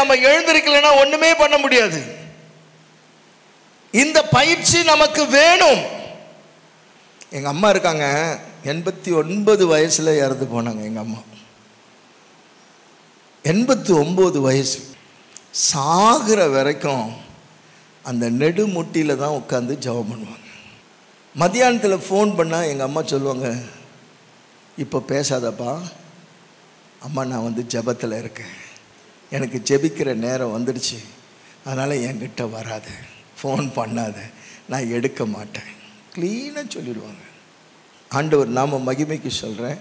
நம்ம எழுந்திருக்கலைன்னா ஒண்ணுமே பண்ண முடியாது. இந்த பயிற்சி நமக்கு வேணும். எங்க அம்மா இருக்காங்க, 89 வயசுல இறந்து போனாங்க. எங்க அம்மா 89 வயசு. சாகிற வரைக்கும் அந்த நெடுமுட்டியில தான் உட்காந்து ஜெபம் பண்ணுவாங்க. மத்தியானத்தில் ஃபோன் பண்ணால் எங்கள் அம்மா சொல்லுவாங்க, இப்போ பேசாதப்பா அம்மா, நான் வந்து ஜெபத்தில் இருக்கேன், எனக்கு ஜெபிக்கிற நேரம் வந்துடுச்சு, அதனால் என்கிட்ட வராத, ஃபோன் பண்ணாத, நான் எடுக்க மாட்டேன், க்ளீனாக சொல்லிடுவாங்க. ஆண்டவர் நாம மகிமைக்கு சொல்கிறேன்.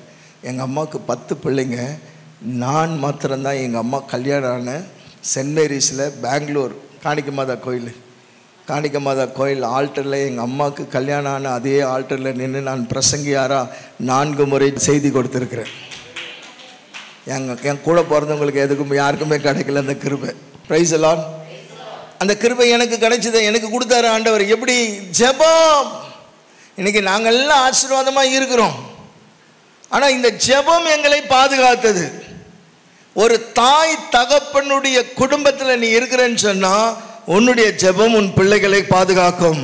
எங்கள் அம்மாவுக்கு 10 பிள்ளைங்க. நான் மாத்திரம்தான் எங்கள் அம்மா கல்யாணம் ஆன சென்ட் மேரிஸில் பெங்களூர் காணிக்க மாதா கோயில் ஆல்டரில் எங்கள் அம்மாவுக்கு கல்யாணம் ஆன அதே ஆல்டரில் நின்று நான் பிரசங்கியாராக 4 முறை செய்தி கொடுத்துருக்குறேன். என் கூட பிறந்தவங்களுக்கு எதுக்கும் யாருக்குமே கிடைக்கல அந்த கிருபை. Price the Lord. அந்த கிருபை எனக்கு கிடைச்சது, எனக்கு கொடுத்தாரு ஆண்டவர். எப்படி? ஜெபம். இன்னைக்கு நாங்கள் எல்லாம் ஆசீர்வாதமாக இருக்கிறோம். ஆனால் இந்த ஜெபம் எங்களை பாதுகாத்தது. ஒரு தாய் தகப்பனுடைய குடும்பத்தில் நீ இருக்கிறேன்னு சொன்னால் உன்னுடைய ஜெபம் உன் பிள்ளைகளை பாதுகாக்கும்.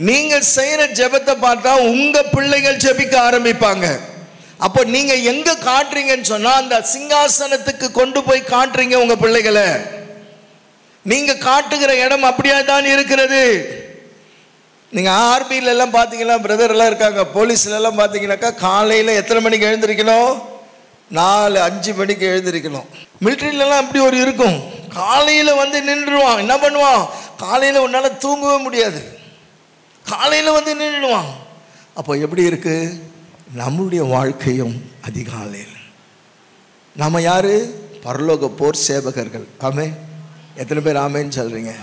நீங்கள் செய்கிற ஜெபத்தை பார்த்தா உங்கள் பிள்ளைகள் ஜெபிக்க ஆரம்பிப்பாங்க. அப்போ நீங்கள் எங்கே காட்டுறீங்கன்னு சொன்னால் அந்த சிங்காசனத்துக்கு கொண்டு போய் காட்டுறீங்க உங்கள் பிள்ளைகளை. நீங்கள் காட்டுகிற இடம் அப்படியே தான் இருக்கிறது. நீங்கள் ஆர்பியிலெல்லாம் பார்த்தீங்கன்னா, பிரதர்லாம் இருக்காங்க, போலீஸ்லலாம் பார்த்தீங்கன்னாக்கா காலையில் எத்தனை மணிக்கு எழுந்திருக்கணும்? 4-5 மணிக்கு எழுந்திருக்கணும். மிலிட்ரியிலலாம் அப்படி ஒரு இருக்கும். காலையில் வந்து நின்றுடுவான். என்ன பண்ணுவான்? காலையில் உன்னால் தூங்கவே முடியாது, காலையில் வந்து நின்றுடுவான். அப்போ எப்படி இருக்கு நம்முடைய வாழ்க்கையும்? அதிகாலையில் நாம் யாரு? பரலோக போர் சேவகர்கள். ஆமென். எத்தனை பேர் ஆமென்னு சொல்றீங்க?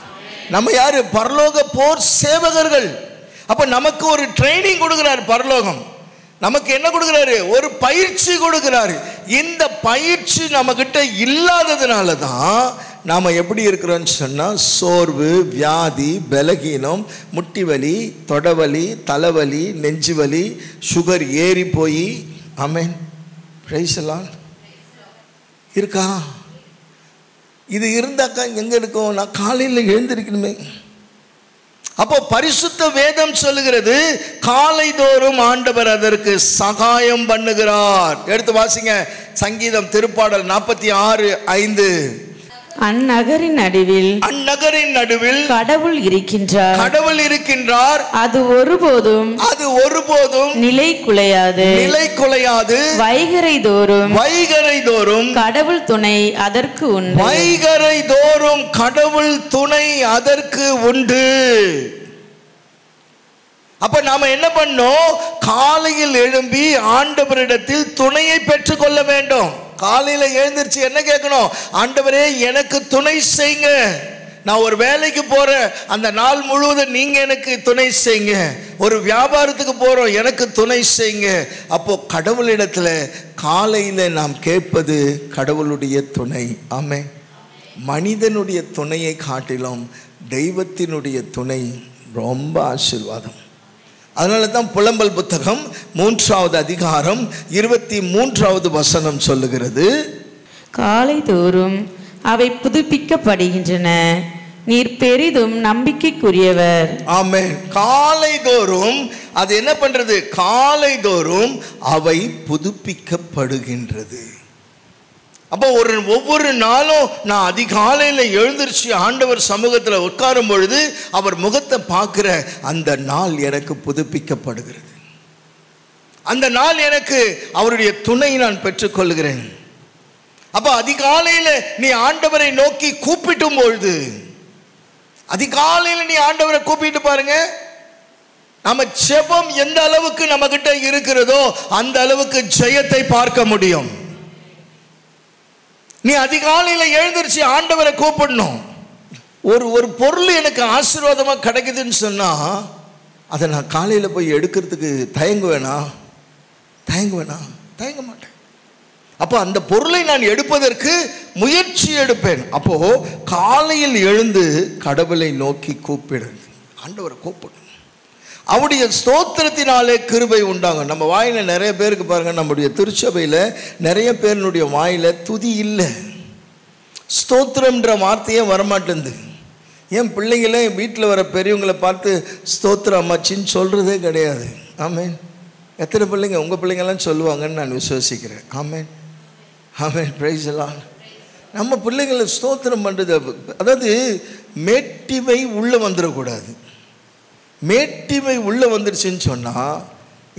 நம்ம யாரு? பரலோக போர் சேவகர்கள். அப்ப நமக்கு ஒரு ட்ரைனிங் கொடுக்கிறார் பரலோகம். நமக்கு என்ன கொடுக்கிறாரு? ஒரு பயிற்சி கொடுக்கிறாரு. இந்த பயிற்சி நம்ம கிட்ட இல்லாததுனால தான் நாம எப்படி இருக்கிறோம்னு சொன்னா சோர்வு, வியாதி, பலகீனம், முட்டி வலி, தொடவலி, தலைவலி, நெஞ்சு வலி, சுகர் ஏறி போய். ஆமென். Praise the lord. இருக்கா? இது இருந்தாக்கா எங்க இருக்கும்? நான் காலையில் எழுந்திருக்கணுமே. அப்போ பரிசுத்த வேதம் சொல்லுகிறது, காலை தோறும் ஆண்டவர் அதற்கு சகாயம் பண்ணுகிறார். எடுத்து வாசிங்க, சங்கீதம் திருப்பாடல் 46:5. அந்நகரின் நடுவில் கடவுள் இருக்கின்றார். அது ஒருபோதும் நிலை குலையாது. வைகரை தோறும் கடவுள் துணை அதற்கு உண்டு. வைகரை தோறும் கடவுள் துணை அதற்கு உண்டு. அப்ப நாம என்ன பண்ணோம்? காலையில் எழும்பி ஆண்டவரிடத்தில் துணையை பெற்றுக் கொள்ள வேண்டும். காலையில எழுந்திருச்சு என்ன கேட்கணும்? ஆண்டவரே எனக்கு துணை செய்யுங்க. நான் ஒரு வேலைக்கு போறேன், அந்த நாள் முழுவதும் நீங்க எனக்கு துணை செய்யுங்க. ஒரு வியாபாரத்துக்கு போறோம், எனக்கு துணை செய்யுங்க. அப்போ கடவுளிடத்துல காலையில நாம் கேட்பது கடவுளுடைய துணை. ஆமென். மனிதனுடைய துணையை காட்டிலும் தெய்வத்தினுடைய துணை ரொம்ப ஆசீர்வாதம். அதனால தான் புலம்பல் புத்தகம் 3வது அதிகாரம் 23வது வசனம் சொல்லுகிறது, காலை தோறும் அவை புதுப்பிக்கப்படுகின்றன, நீர் பெரிதும் நம்பிக்கைக்குரியவர். ஆமென். காலை தோறும் அது என்ன பண்றது? காலை தோறும் அவை புதுப்பிக்கப்படுகின்றது. அப்போ ஒவ்வொரு நாளும் நான் அதிகாலையில் எழுந்திருச்சு ஆண்டவர் சமூகத்தில் உட்காரும் பொழுது அவர் முகத்தை பார்க்கிற அந்த நாள் எனக்கு புதுப்பிக்கப்படுகிறது. அந்த நாள் எனக்கு அவருடைய துணை நான் பெற்றுக்கொள்கிறேன். அப்போ அதிகாலையில் நீ ஆண்டவரை நோக்கி கூப்பிட்டும் பொழுது, அதிகாலையில் நீ ஆண்டவரை கூப்பிட்டு பாருங்க, நம்ம ஜெபம் எந்த அளவுக்கு நம்ம கிட்ட இருக்கிறதோ அந்த அளவுக்கு ஜெயத்தை பார்க்க முடியும். நீ அதிகாலையில் எழுந்திருச்சு ஆண்டவரை கூப்பிடணும். ஒரு பொருள் எனக்கு ஆசீர்வாதமாக கிடைக்குதுன்னு சொன்னா அதை நான் காலையில் போய் எடுக்கிறதுக்கு தயங்க மாட்டேன். அப்போ அந்த பொருளை நான் எடுப்பதற்கு முயற்சி எடுப்பேன். அப்போ காலையில் எழுந்து கடவுளை நோக்கி கூப்பிடுங்க, ஆண்டவரை கூப்பிடணும். அவருடைய ஸ்தோத்திரத்தினாலே கிருபை உண்டாகும். நம்ம வாயில நிறைய பேருக்கு பாருங்க, நம்முடைய திருச்சபையில் நிறைய பேருடைய வாயில துதி இல்லை. ஸ்தோத்திரம்ன்ற வார்த்தையே வரமாட்டேங்குது. என் பிள்ளைங்களே வீட்டில் வர பெரியவங்களை பார்த்து ஸ்தோத்திரம் அம்மாச்சின்னு சொல்கிறதே கிடையாது. ஆமேன். எத்தனை பிள்ளைங்க உங்கள் பிள்ளைங்கெல்லாம் சொல்லுவாங்கன்னு நான் விசுவாசிக்கிறேன். ஆமேன், ஆமேன், பிரைஸ் எல்லாம். நம்ம பிள்ளைங்களை ஸ்தோத்திரம் பண்ணுறது, அதாவது மேட்டிமை உள்ளே வந்துடக்கூடாது. மேட்டிமை உள்ளே வந்துடுச்சுன்னு சொன்னால்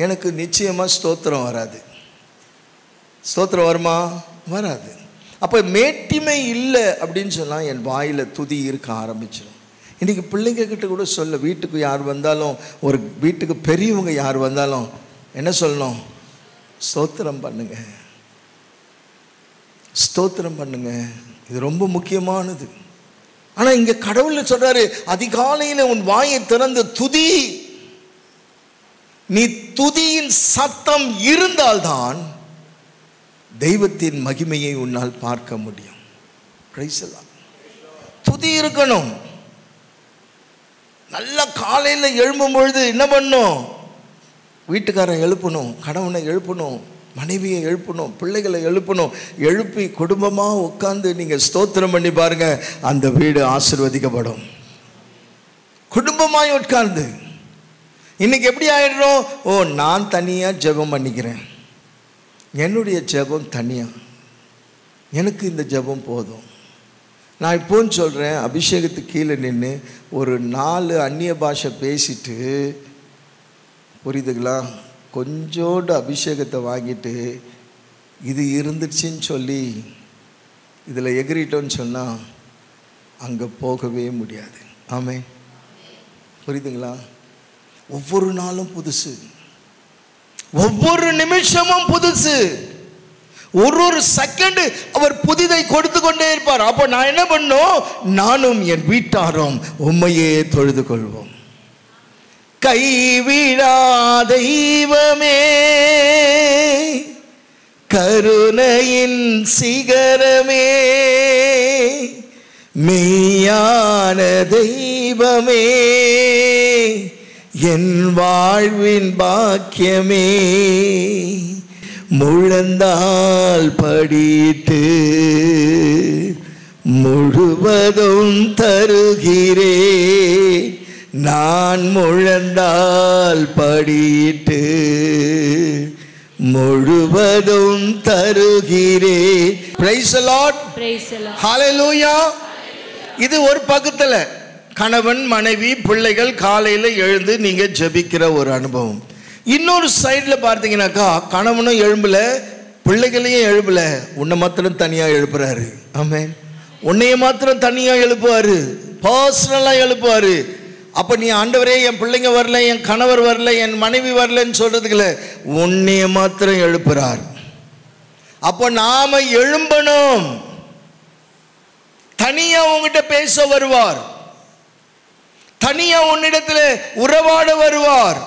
எனக்கு நிச்சயமாக ஸ்தோத்திரம் வராது. ஸ்தோத்திரம் வருமா? வராது. அப்போ மேட்டிமை இல்லை அப்படின்னு சொன்னால் என் வாயில் துதி இருக்க ஆரம்பிச்சிடும். இன்றைக்கி பிள்ளைங்க கிட்ட கூட சொல்ல, வீட்டுக்கு யார் வந்தாலும், ஒரு வீட்டுக்கு பெரியவங்க யார் வந்தாலும் என்ன சொல்லணும்? ஸ்தோத்திரம் பண்ணுங்க, ஸ்தோத்திரம் பண்ணுங்க. இது ரொம்ப முக்கியமானது. ஆனால் இங்கே கடவுள் சொல்றாரு, அதிகாலையில் உன் வாயை திறந்து துதி. நீ துதியின் சத்தம் இருந்தால்தான் தெய்வத்தின் மகிமையை உன்னால் பார்க்க முடியும். பிரைஸ் எல்லாம். துதி இருக்கணும். நல்ல காலையில் எழும்பும் பொழுது என்ன பண்ணும்? வீட்டுக்காரன் எழுப்பணும், கணவனை எழுப்பணும், மனைவியை எழுப்பணும், பிள்ளைகளை எழுப்பணும். எழுப்பி குடும்பமாக உட்கார்ந்து நீங்கள் ஸ்தோத்திரம் பண்ணி பாருங்க, அந்த வீடு ஆசீர்வதிக்கப்படும். குடும்பமாய் உட்கார்ந்து. இன்னைக்கு எப்படி ஆயிடுறோம்? ஓ, நான் தனியாக ஜெபம் பண்ணிக்கிறேன், என்னுடைய ஜெபம் தனியாக, எனக்கு இந்த ஜெபம் போதும். நான் இப்போன்னு சொல்கிறேன், அபிஷேகத்துக்கு கீழே நின்று ஒரு 4 அந்நிய பாஷை பேசிட்டு, புரியுதுங்களா, கொஞ்சோண்டு அபிஷேகத்தை வாங்கிட்டு இது இருந்துச்சுன்னு சொல்லி இதில் எகிரிட்டோன்னு சொன்னால் அங்கே போகவே முடியாது. ஆமே, புரியுதுங்களா? ஒவ்வொரு நாளும் புதுசு, ஒவ்வொரு நிமிஷமும் புதுசு, ஒரு செகண்ட் அவர் புதிதை கொடுத்து கொண்டே இருப்பார். அப்போ நான் என்ன பண்ணோம்? நானும் என் வீட்டாரும் உம்மையே தொழுது கொள்வோம். கைவிடா தெய்வமே, கருணையின் சிகரமே, மெய்யான தெய்வமே, என் வாழ்வின் பாக்கியமே, முழந்தால் படிட்டு முழுவதும் தருகிறேன், நான் முழந்தால் படிட்டு முழுவதும் தருகிறேன். Praise the Lord. Praise the Lord. Hallelujah. இது ஒரு பக்கத்தில் கணவன் மனைவி பிள்ளைகள் காலையில் எழுந்து நீங்கள் ஜெபிக்கிற ஒரு அனுபவம். இன்னொரு சைடில் பார்த்தீங்கன்னாக்கா, கணவனும் எழும்பல, பிள்ளைகளையும் எழுப்பல, உன்னை மாத்திரம் தனியாக எழுப்புறாரு. ஆமென். உன்னைய மாத்திரம் தனியாக எழுப்புவாரு, பர்சனலாக எழுப்புவாரு. அப்போ நீ ஆண்டவரே என் பிள்ளைங்க வரல, என் கணவர் வரல, என் மனைவி வரலன்னு சொல்றதுக்குல, உன்னைய மாத்திரம் எழுப்புறார். அப்போ நாம எழும்பணும். தனியா உங்ககிட்ட பேச வருவார், தனியா உன்னிடத்தில் உறவாட வருவார்.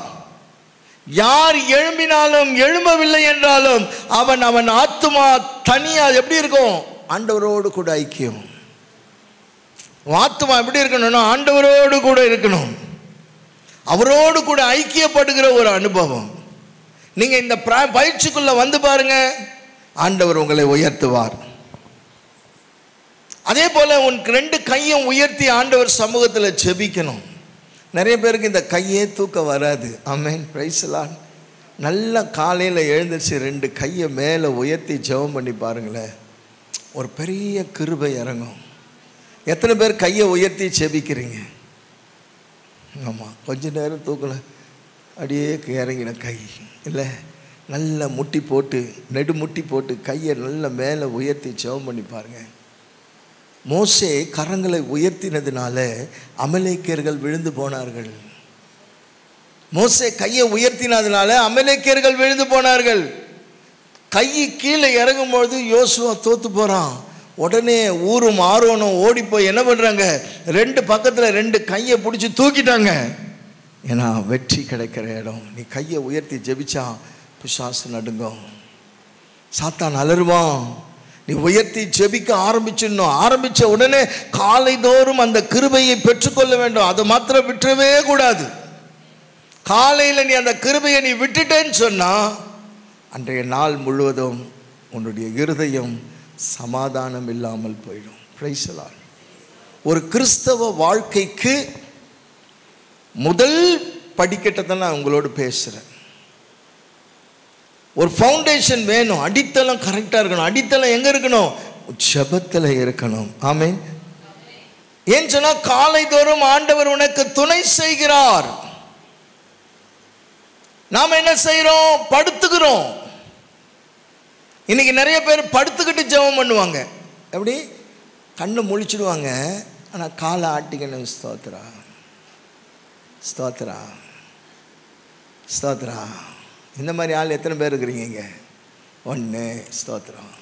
யார் எழும்பினாலும் எழும்பவில்லை என்றாலும் அவன் ஆத்துமா தனியா எப்படி இருக்கும்? ஆண்டவரோடு கூட ஐக்கியம். ஆத்துமா எப்படி இருக்கணும்னா ஆண்டவரோடு கூட இருக்கணும், அவரோடு கூட ஐக்கியப்படுகிற ஒரு அனுபவம். நீங்க இந்த பயிற்சிக்குள்ள வந்து பாருங்க, ஆண்டவர் உங்களை உயர்த்துவார். அதே போல உன் 2 கையும் உயர்த்தி ஆண்டவர் சமூகத்தில் ஜெபிக்கணும். நிறைய பேருக்கு இந்த கையே தூக்க வராது. ஆமென், பிரைஸ் தி லார்ட். நல்ல காலையில் எழுந்திருச்சு 2 கையை மேலே உயர்த்தி ஜெபம் பண்ணி பாருங்களேன், ஒரு பெரிய கிருபை இறங்கும். எத்தனை பேர் கையை உயர்த்தி ஜெபிக்கிறீங்க? ஆமாம், கொஞ்ச நேரம் தூக்கல, அப்படியே இறங்கின கை இல்லை, நல்ல முட்டி போட்டு நெடுமுட்டி போட்டு கையை நல்ல மேலே உயர்த்தி ஜெபம் பண்ணி பாருங்க. மோசே கரங்களை உயர்த்தினதுனால அமலேக்கியர்கள் விழுந்து போனார்கள். மோசே கையை உயர்த்தினதுனால அமலேக்கியர்கள் விழுந்து போனார்கள். கை கீழே இறங்கும்போது யோசுவா தோத்து போகிறான். உடனே ஊரும் ஆரோனும் ஓடி போய் என்ன பண்ணுறாங்க? 2 பக்கத்தில் 2 கையை பிடிச்சி தூக்கிட்டாங்க. ஏன்னா வெற்றி கிடைக்கிற இடம். நீ கையை உயர்த்தி ஜெபிச்சா பிசாசு நடுங்கும், சாத்தான் அலறுவான். நீ உயர்த்தி ஜெபிக்க ஆரம்பிச்சிடணும். ஆரம்பித்த உடனே காலை தோறும் அந்த கிருபையை பெற்றுக்கொள்ள வேண்டும். அதை மாத்திரம் விட்டுறவே கூடாது. காலையில் நீ அந்த கிருபையை நீ விட்டுட்டேன்னு சொன்னால் அன்றைய நாள் முழுவதும் உன்னுடைய இருதயம் சமாதானம் இல்லாமல் போயிடும். Price the Lord. ஒரு கிறிஸ்தவ வாழ்க்கைக்கு முதல் படிக்கட்டை தான் நான் உங்களோடு பேசுகிறேன். ஒரு ஃபவுண்டேஷன் வேணும். அடித்தளம் கரெக்டாக இருக்கணும். அடித்தளம் எங்கே இருக்கணும்? ஜெபத்தில் இருக்கணும். ஆமென். ஏன் சொன்னால் காலைதோறும் ஆண்டவர் உனக்கு துணை செய்கிறார். நாம் என்ன செய்கிறோம்? படுத்துக்கிறோம். இன்னைக்கு நிறைய பேர் படுத்துக்கிட்டு ஜெபம் பண்ணுவாங்க. எப்படி? கண்ணை முழிச்சிடுவாங்க, ஆனால் காலை ஆட்டிக்கணும். ஸ்தோத்ரா ஸ்தோத்ரா ஸ்தோத்ரா. இந்த மாதிரி ஆள் எத்தனை பேர் இருக்கிறீங்க இங்கே? ஒன்று. ஸ்தோத்திரம்.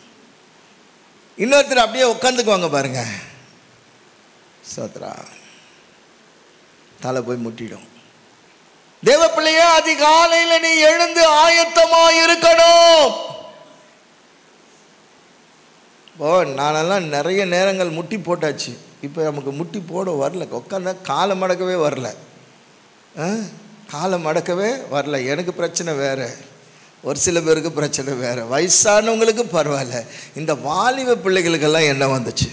இன்னொருத்தர் அப்படியே உட்காந்துக்குவாங்க பாருங்க. ஸ்தோத்ரா. தலை போய் முட்டிடும். தேவ பிள்ளையே, அதிகாலையில் நீ எழுந்து ஆயத்தமாக இருக்கணும். ஓ, நானெல்லாம் நிறைய நேரங்கள் முட்டி போட்டாச்சு. இப்போ நமக்கு முட்டி போட வரல. உட்காந்தா காலை மடக்கவே வரல. காலை மடக்கவே வரல. எனக்கு பிரச்சனை வேறு, ஒரு சில பேருக்கு பிரச்சனை வேறு. வயசானவங்களுக்கு பரவாயில்ல. இந்த வாலிப பிள்ளைகளுக்கெல்லாம் என்ன வந்துச்சு?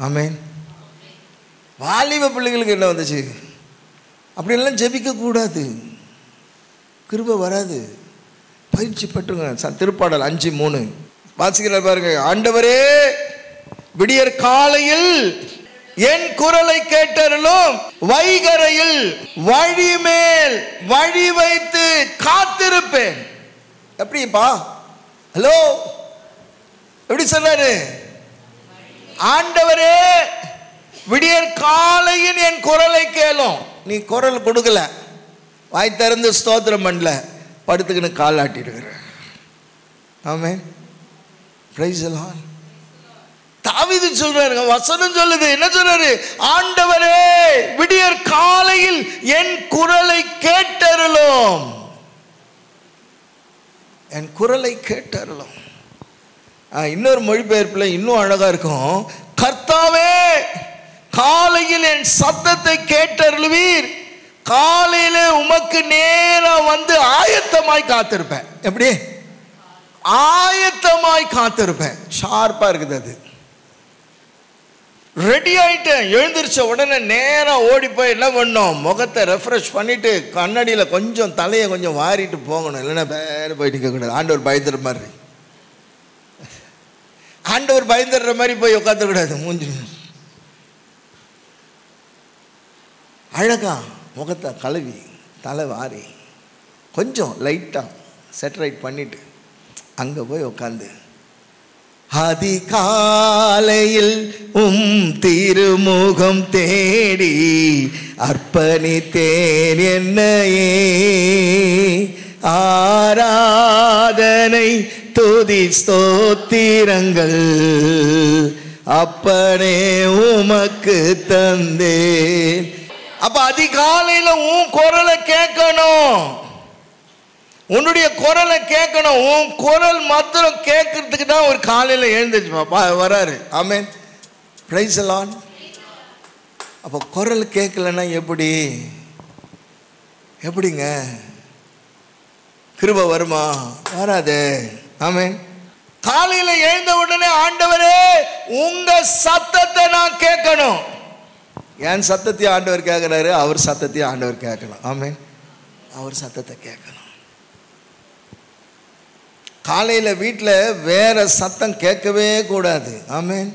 ஆமென். வாலிப பிள்ளைகளுக்கு என்ன வந்துச்சு? அப்படியெல்லாம் ஜெபிக்கக்கூடாது. கிருபை வராது. பயிற்சி பெற்றுங்க. திருப்பாடல் 5:3 வாசிக்கிறார் பாருங்க. ஆண்டவரே, விடியற் காலையில் என் குரலை கேட்டருளும், வைகரையில் வழி மேல் வழி வைத்து காத்திருப்பேன். எப்படிப்பா? ஹலோ, எப்படி சொன்னாரு? ஆண்டவரே, விடியற் காலையில் என் குரலை கேளும். நீ குரல் கொடுக்கல, வாய் திறந்து ஸ்தோத்திரம் பண்ணல, படுத்துக்கின்னு கால் ஆட்டிடுகிற. ஆமென். Praise the Lord. தாவீது சொல்றாருங்க, வசனம் சொல்லுது. என்ன சொல்றாரு? ஆண்டவரே, விடியற் காலையில் என் குரலை கேட்டருளும். என் குரலை கேட்டருளும். இன்னொரு மொழிபெயர்ப்புல இன்னும் அழகா இருக்கும். கர்த்தாவே, காலையில் என் சத்தத்தை கேட்டருளுவீர், காலையில உமக்கு நேரா வந்து ஆயத்தமாய் காத்திருப்பேன். எப்படி? ஆயத்தமாய் காத்திருப்பேன். ஷார்ப்பா இருக்குது. அது ரெடி ஆயிட்டேன். எழுந்திரிச்ச உடனே நேரா ஓடி போய் என்ன பண்ணோம்? முகத்தை ரெஃப்ரெஷ் பண்ணிட்டு கண்ணாடியில் கொஞ்சம் தலையை கொஞ்சம் வாரிட்டு போகணும். இல்லைன்னா பேர் போயிட்டு இருக்கக்கூடாது. ஆண்டவர் பயந்துற மாதிரி, ஆண்டவர் பயந்துடுற மாதிரி போய் உட்காந்துக்கூடாது. மூஞ்சி அழகா முகத்தை கழுவி தலை வாரி கொஞ்சம் லைட்டாக செட்ரைட் பண்ணிட்டு அங்கே போய் உட்காந்து, அதிகாலையில் திருமுகம் தேடி அர்ப்பணித்தேன் என்னையே, ஆராதனை துதி ஸ்தோத்திரங்கள் அப்பனே உமக்கு தந்தேன். அப்ப அதிகாலையில உன் குரலை கேட்கணும். உன்னுடைய குரலை கேட்கணும். உன் குரல் மாத்திரம் கேட்கறதுக்கு தான் ஒரு காலையில் எழுந்துச்சு வராரு. ஆமென். Praise the lord. அப்போ குரல் கேட்கலன்னா எப்படிங்க கிருபை வருமா? வராது. ஆமென். காலையில் எழுந்த உடனே ஆண்டவரே, உங்க சத்தத்தை நான் கேட்கணும். என் சத்தத்தையும் ஆண்டவர் கேட்கிறாரு, அவர் சத்தத்தையும் ஆண்டவர் கேட்கணும். ஆமென். அவர் சத்தத்தை கேட்கணும். காலையில் வீட்டில் வேற சத்தம் கேட்கவே கூடாது. ஆமென்.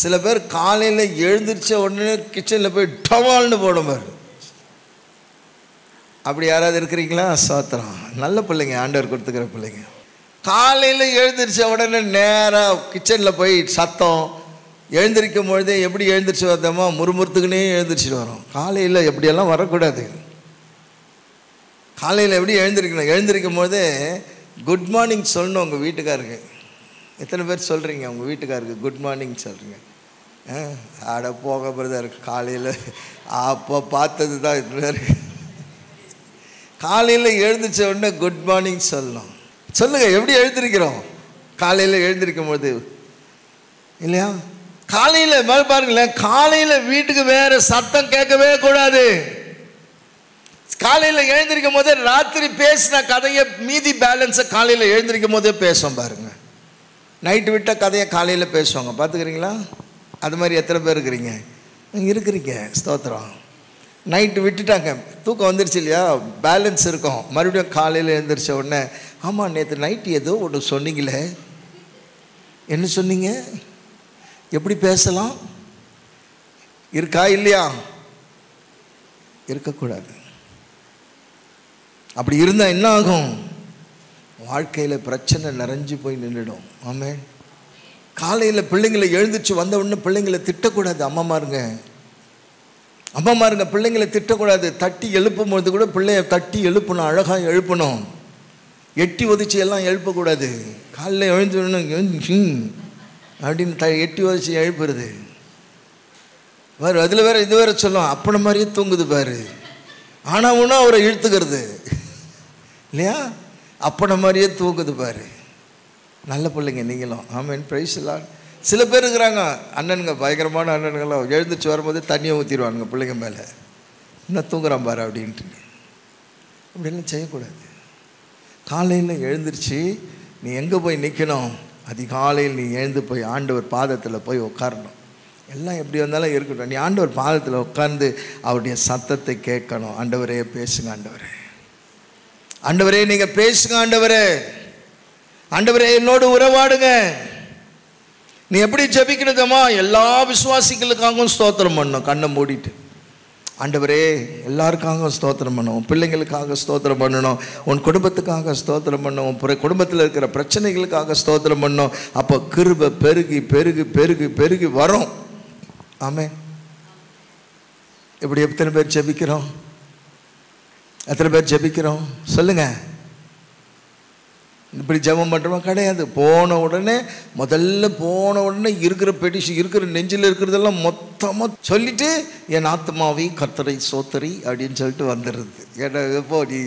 சில பேர் காலையில் எழுந்திரிச்ச உடனே கிச்சனில் போய் டமால்னு போடுவார். அப்படி யாராவது இருக்கிறீங்களா? சோத்திரம். நல்ல பிள்ளைங்க, ஆண்டவர் கொடுத்துக்கிற பிள்ளைங்க. காலையில் எழுந்திரிச்ச உடனே நேராக கிச்சனில் போய் சத்தம். எழுந்திரிக்கும் பொழுதே எப்படி எழுந்திரிச்சு வந்தோமோ முறுமுறுத்துக்குன்னே எழுந்திரிச்சிட்டு வரோம். காலையில் எப்படியெல்லாம் வரக்கூடாது. காலையில் எப்படி எழுந்திருக்கணும்? எழுந்திருக்கும் போது குட் மார்னிங் சொல்லணும் உங்கள் வீட்டுக்காருக்கு. எத்தனை பேர் சொல்கிறீங்க உங்கள் வீட்டுக்காருக்கு குட் மார்னிங் சொல்கிறீங்க? ஆட போக பிரதர், காலையில் அப்போ பார்த்தது தான் இது. காலையில் எழுந்திரிச்ச உடனே குட் மார்னிங் சொல்லணும். சொல்லுங்கள், எப்படி எழுந்திருக்கிறோம் காலையில் எழுந்திருக்கும் போது? இல்லையா? காலையில் மேலே பாருங்களேன், காலையில் வீட்டுக்கு வேறு சத்தம் கேட்கவே கூடாது. காலையில் எழுந்திருக்கும் போதே ராத்திரி பேசின கதையை மீதி பேலன்ஸை காலையில் எழுந்திருக்கும் போதே பேசுவோம் பாருங்க. நைட்டு விட்ட கதையை காலையில் பேசுவாங்க, பார்த்துக்கிறீங்களா? அது மாதிரி எத்தனை பேர் இருக்கிறீங்க? இருக்கிறீங்க. ஸ்தோத்திரம். நைட்டு விட்டுட்டாங்க, தூக்கம் வந்துருச்சு இல்லையா, பேலன்ஸ் இருக்கும். மறுபடியும் காலையில் எழுந்திரிச்ச உடனே, ஆமாம் நேற்று நைட்டு ஏதோ ஒன்று சொன்னீங்களே, என்ன சொன்னீங்க, எப்படி பேசலாம், இருக்கா இல்லையா? இருக்கக்கூடாது. அப்படி இருந்தால் என்ன ஆகும்? வாழ்க்கையில் பிரச்சனை நிறைஞ்சு போய் நின்றுடும். ஆமென். காலையில் பிள்ளைங்களை எழுந்திரிச்சு வந்த உடனே பிள்ளைங்களை திட்டக்கூடாது. அம்மாமாருங்க பிள்ளைங்களை திட்டக்கூடாது. தட்டி எழுப்பும் பொழுது கூட பிள்ளைய தட்டி எழுப்பணும், அழகாக எழுப்பணும். எட்டி ஒதிச்சு எல்லாம் எழுப்பக்கூடாது. காலையில் எழுந்து அப்படின்னு எட்டி ஒதிச்சு எழுப்புறது வேறு. அதில் வேறு இது வேறு சொல்லும், அப்பனை மாதிரியே தூங்குது பாரு, ஆனால் ஒன்றும் அவரை இழுத்துக்கிறது இல்லையா, அப்பனை மாதிரியே தூங்குது பாரு. நல்ல பிள்ளைங்க நீங்களும். ஆமென். பிரைஸ் எல்லாம். சில பேர் இருக்கிறாங்க அண்ணனுங்க, பயங்கரமான அண்ணனுங்களாம், எழுந்திரிச்சு வரும்போது தண்ணியை ஊற்றிடுவானுங்க பிள்ளைங்க மேலே, இன்னும் தூங்குறான் பாரு அப்படின்ட்டு. அப்படிலாம் செய்யக்கூடாது. காலையில் எழுந்திரிச்சு நீ எங்கே போய் நிற்கணும்? அதிகாலையில் நீ எழுந்து போய் ஆண்டவர் பாதத்தில் போய் உட்காரணும். எல்லாம் எப்படி வந்தாலும் இருக்கட்டும், நீ ஆண்டவர் பாதத்தில் உட்கார்ந்து அவருடைய சத்தத்தை கேட்கணும். ஆண்டவரே பேசுங்க, ஆண்டவரே, ஆண்டவரே நீங்கள் பேசுங்க, ஆண்டவரே, ஆண்டவரே என்னோடு உறவாடுங்க. நீ எப்படி ஜெபிக்கிறதுமா? எல்லா விசுவாசிகளுக்காகவும் ஸ்தோத்திரம் பண்ணணும். கண்ணை மூடிட்டு, ஆண்டவரே எல்லாருக்காக ஸ்தோத்திரம் பண்ணணும். உன் பிள்ளைங்களுக்காக ஸ்தோத்திரம் பண்ணணும், உன் குடும்பத்துக்காக ஸ்தோத்திரம் பண்ணணும், உன் குடும்பத்தில் இருக்கிற பிரச்சனைகளுக்காக ஸ்தோத்திரம் பண்ணணும். அப்போ கிருபை பெருகி பெருகி பெருகி பெருகி வரும். ஆமென். இப்படி எத்தனை பேர் ஜெபிக்கிறோம்? எத்தனை பேர் ஜெபிக்கிறோம் சொல்லுங்க. இப்படி ஜெபம் பண்ணுறோமா? கிடையாது. போன உடனே இருக்கிற பெட்டிஷன், இருக்கிற நெஞ்சில் இருக்கிறதெல்லாம் மொத்தமாக சொல்லிட்டு, என் ஆத்மாவை கர்த்தரை சோத்தரி அப்படின்னு சொல்லிட்டு வந்துடுது. ஏன்னா இப்போ நீ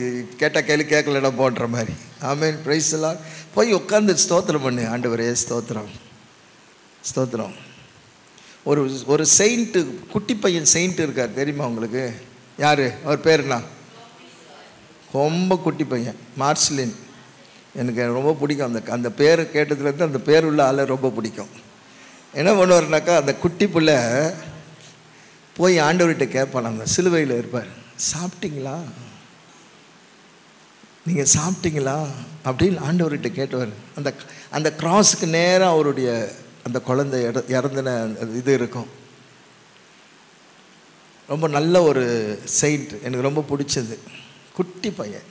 கேட்ட கேள்வி கேட்கலடா போன்ற மாதிரி. ஆமென். பிரைஸ் எல்லாம். போய் உட்காந்து ஸ்தோத்திரம் பண்ணு. ஆண்டவரே ஸ்தோத்திரம், ஸ்தோத்திரம். ஒரு செயின்ட்டு, குட்டி பையன் செயின்ட்டு இருக்கார், தெரியுமா உங்களுக்கு? யார் அவர் பேருனா? ரொம்ப குட்டி பையன், மார்சிலின். எனக்கு ரொம்ப பிடிக்கும். அந்த பேர் கேட்டதுலேருந்து அந்த பேர் உள்ள ஆளை ரொம்ப பிடிக்கும். என்ன பண்ணுவார்னாக்கா, அந்த குட்டி பிள்ளை போய் ஆண்டவர்கிட்ட கேட்பான். அந்த சிலுவையில் இருப்பார், சாப்பிட்டீங்களா, நீங்கள் சாப்பிட்டீங்களா அப்படின்னு ஆண்டவர்கிட்ட கேட்டவர். அந்த கிராஸுக்கு நேராக அவருடைய அந்த குழந்தை இறந்துன இது இருக்கும். ரொம்ப நல்ல ஒரு செயின்ட், எனக்கு ரொம்ப பிடிச்சது. குட்டி பையன்,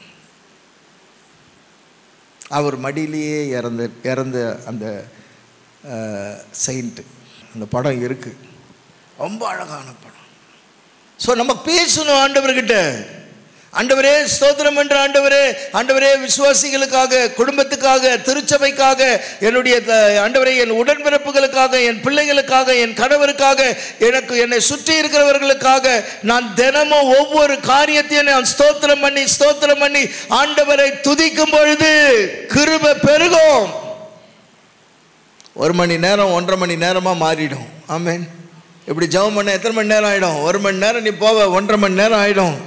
அவர் மடியிலேயே இறந்த அந்த செயின்ட்டு. அந்த படம் இருக்குது, ரொம்ப அழகான படம். ஸோ நம்ம பேசணும் ஆண்டவர்கிட்ட. ஆண்டவரே ஸ்தோத்திரம் என்ற ஆண்டவரே, ஆண்டவரே விசுவாசிகளுக்காக, குடும்பத்துக்காக, திருச்சபைக்காக, என்னுடைய ஆண்டவரே என் உடன்பிறப்புகளுக்காக, என் பிள்ளைகளுக்காக, என் கணவருக்காக, என்னை சுற்றி இருக்கிறவர்களுக்காக நான் தினமும் ஒவ்வொரு காரியத்தையும் நான் ஸ்தோத்திரம் பண்ணி ஆண்டவரை துதிக்கும் பொழுது கிருபை பெருகும். 1 மணி நேரம் 1.5 மணி நேரமாக மாறிடும். ஆமென். இப்படி ஜெபம் பண்ண எத்தனை மணி நேரம் ஆகிடும்? 1 மணி நேரம் நீ போவ, 1.5 மணி நேரம் ஆகிடும்.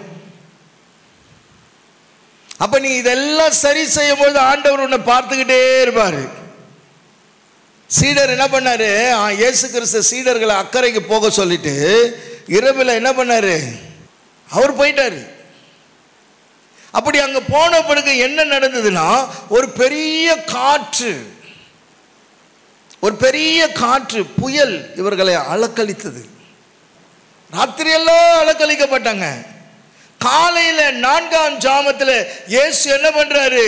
அப்ப நீ இதெல்லாம் சரி செய்யும் பொழுது ஆண்டவர் உன்னை பார்த்துக்கிட்டே இருப்பாரு. சீடர் என்ன பண்ணாரு? இயேசு கிறிஸ்து சீடர்களை அக்கறைக்கு போக சொல்லிட்டு இரவில் என்ன பண்ணாரு? அவர் போயிட்டாரு. அப்படி அங்க போன பிறகு என்ன நடந்ததுன்னா, ஒரு பெரிய காற்று புயல் இவர்களை அலக்களித்தது. ராத்திரியெல்லாம் அலக்களிக்கப்பட்டாங்க. காலையில் 4ஆம் ஜாமத்தில் இயேசு என்ன பண்றாரு?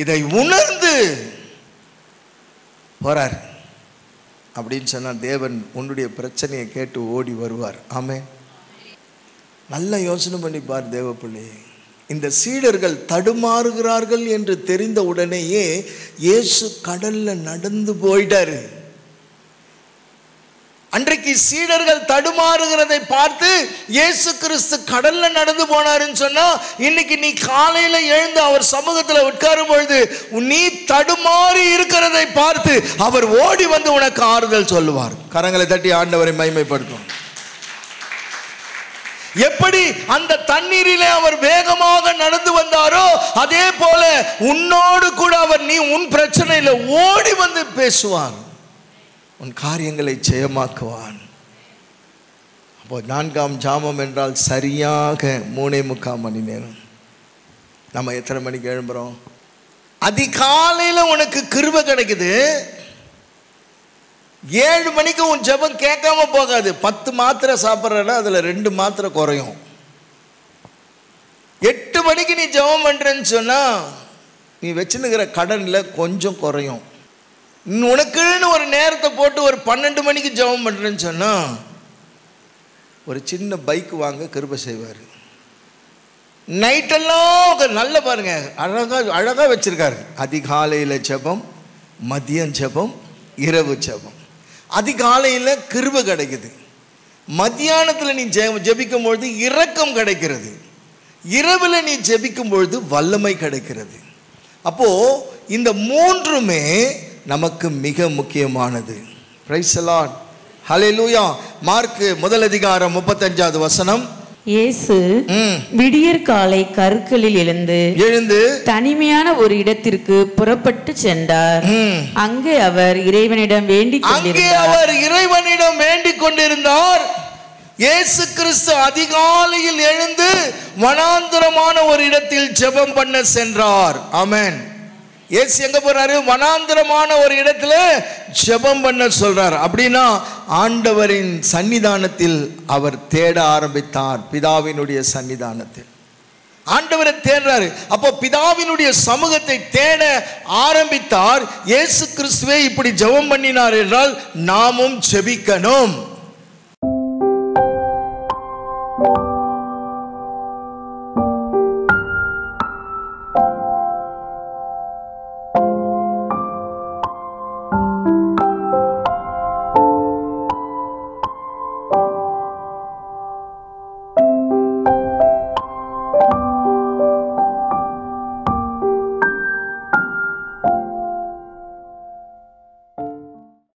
இதை உணர்ந்து போறார். அப்படின்னு சொன்னா தேவன் உன்னுடைய பிரச்சனையை கேட்டு ஓடி வருவார். ஆமென். நல்ல யோசனை பண்ணி பார் தேவ பிள்ளை. இந்த சீடர்கள் தடுமாறுகிறார்கள் என்று தெரிந்த உடனேயே இயேசு கடல்ல நடந்து போயிட்டாரு. அன்றைக்கு சீடர்கள் தடுமாறுகிறதை பார்த்து இயேசு கிறிஸ்து கடல்ல நடந்து போனாருன்னு சொன்னா, இன்னைக்கு நீ காலையில எழுந்து அவர் சமூகத்தில் உட்காரும் பொழுது நீ தடுமாறி இருக்கிறதை பார்த்து அவர் ஓடி வந்து உனக்கு ஆறுதல் சொல்லுவார். கரங்களை தட்டி ஆண்டவரை மகிமைப்படுத்தும். எப்படி அந்த தண்ணீரிலே அவர் வேகமாக நடந்து வந்தாரோ, அதே போல உன்னோடு கூட அவர் நீ உன் பிரச்சனையில ஓடி வந்து பேசுவார், உன் காரியங்களை ஜெயமாக்குவான். அப்போ 4ஆம் ஜாமம் என்றால் சரியாக 3:45 மணி நேரம். நம்ம எத்தனை மணிக்கு எழும்புறோம்? அதிகாலையில் உனக்கு கிருபை கிடைக்குது. 7 மணிக்கு உன் ஜெபம் கேட்காம போகாது. 10 மாத்திரை சாப்பிட்றல அதில் 2 மாத்திரை குறையும். 8 மணிக்கு நீ ஜெபம் பண்ணுறேன்னு சொன்னால் நீ வச்சுன்னுக்கிற கடனில் கொஞ்சம் குறையும். உனக்குன்னு ஒரு நேரத்தை போட்டு ஒரு 12 மணிக்கு ஜெபம் பண்ணுறேன்னு சொன்னால் ஒரு சின்ன பைக் வாங்க கிருபை செய்வார். நைட்டெல்லாம் நல்ல பாருங்க, அழகாக வச்சிருக்காரு. அதிகாலையில் ஜெபம், மதியம் ஜெபம், இரவு ஜெபம். அதிகாலையில் கிருபை கிடைக்குது. மத்தியானத்தில் நீ ஜெபிக்கும் பொழுது இரக்கம் கிடைக்கிறது. இரவில் நீ ஜெபிக்கும் பொழுது வல்லமை கிடைக்கிறது. அப்போ இந்த 3மே நமக்கு மிக முக்கியமானது. Price the Lord, hallelujah. Mark 1:35 வசனம். இயேசு விடியற் காலை கருக்களில் எழுந்து தனிமையான ஒரு இடத்திற்கு புறப்பட்டு சென்றார். அங்கே அவர் இறைவனிடம் வேண்டிக் கொண்டிருந்தார். இயேசு கிறிஸ்து அதிகாலையில் எழுந்து வனாந்தரமான ஒரு இடத்தில் ஜெபம் பண்ண சென்றார். ஆமென். இயேசு எங்க போறாரு? வனாந்தரமான ஒரு இடத்துல ஜெபம் பண்ண சொல்றார். அப்படின்னா ஆண்டவரின் சன்னிதானத்தில் அவர் தேட ஆரம்பித்தார். பிதாவினுடைய சன்னிதானத்தில் ஆண்டவரை தேடுறாரு. அப்போ பிதாவினுடைய சமூகத்தை தேட ஆரம்பித்தார். இயேசு கிறிஸ்துவே இப்படி ஜெபம் பண்ணினார் என்றால் நாமும் ஜெபிக்கணும்.